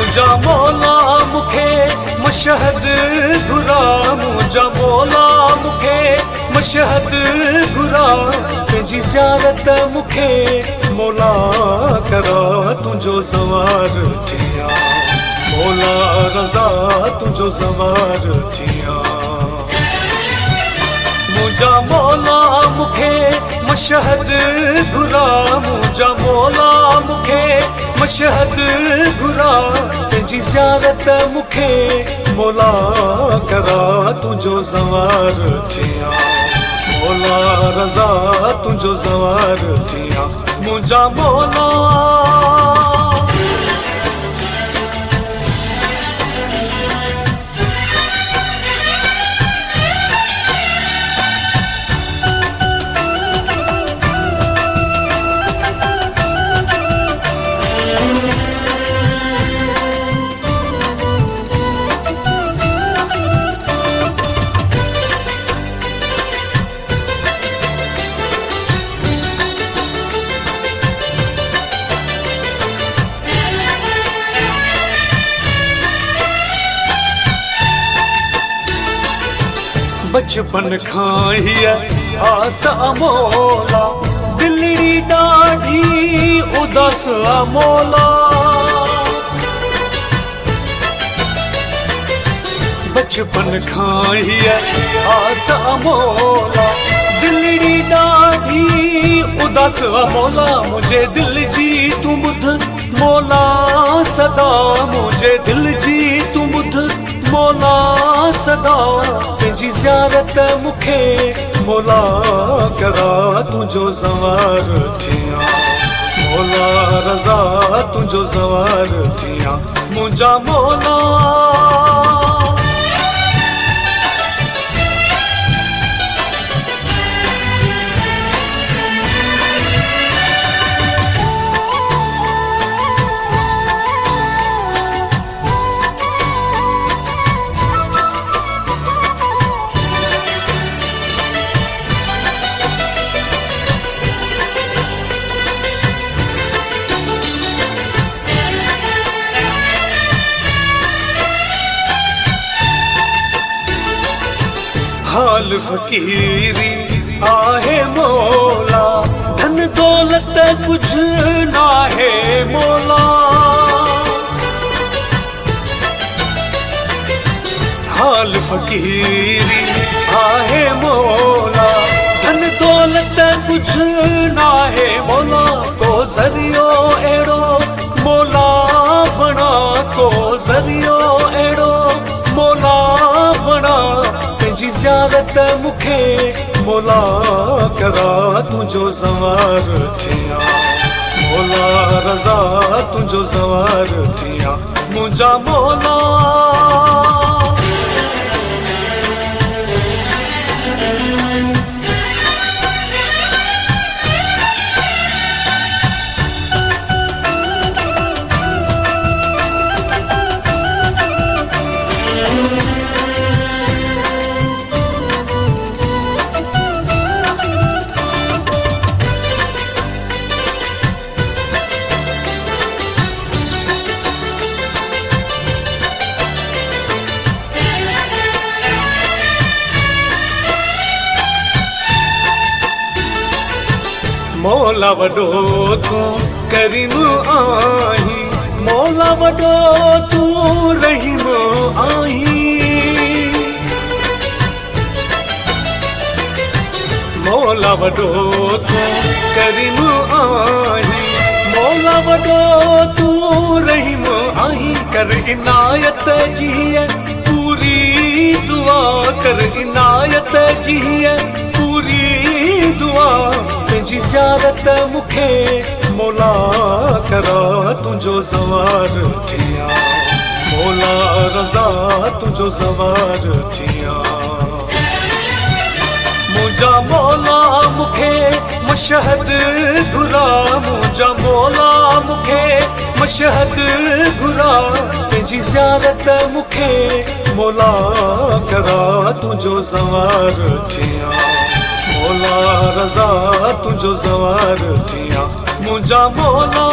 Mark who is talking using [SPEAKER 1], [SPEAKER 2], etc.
[SPEAKER 1] मुझा मौला मुखे मशहद घुरा, मुझा मौला मुखे मशहद घुरा, तुझी ज़ियारत मुखे मौला करा, तुझो ज़वार थिया मौला रज़ा, तुझो ज़वार थिया। मुझा मौला मुखे मशहद घुरा, मुझा मौला मुखे मशहद घुरा, तुझी ज़ियारत मुखे मौला करा, तुझो ज़वार थिया मौला रज़ा, तुझो ज़वार थिया। मुझा मौला बचपन खां हीअ आस मौला, दिलड़ी ॾाढी उदास मौला। बचपन खां हीअ आस मौला, दिलड़ी ॾाढी उदास मौला, मुझे दिल जी तू ॿुध मौला सदा, मुझे दिल जी तू ॿुध मौला सदा, तुझी ज़ियारत मुखे मौला करा, तुझो ज़वार थिया मौला रज़ा, तुझो ज़वार थिया। मुझा मौला हाल फ़कीरी आहे मौला, धन दौलत कुछ नाहे मौला। हाल फ़कीरी आहे मौला, धन दौलत कुछ नाहे मौला, को ज़रियो अहिड़ो मौला बणा, को ज़रियो अहिड़ो मौला बणा, तुझी ज़ियारत मुखे मौला करा, तुझो ज़वार थिया मौला रज़ा, तुझो ज़वार थिया। मुझा मौला मौला वॾो तू करीम आहीं, मौला वॾो तू रहीम आहीं। मौला वॾो तू करीम आहीं, मौला वॾो तू रहीम आहीं। कर इनायत जी पूरी दुआ, कर इनायत जी पूरी दुआ, तुझी ज़ियारत मुखे मौला करा, तुझो ज़वार थिया मौला रज़ा, तुझो ज़वार थिया। मुझा मौला मुखे मशहद घुरा, मुझा मौला मुखे मशहद घुरा, तुझी ज़ियारत मुखे मौला करा, तुझो ज़वार थिया मौला रज़ा, तुझो ज़वार थिया। मुझा मौला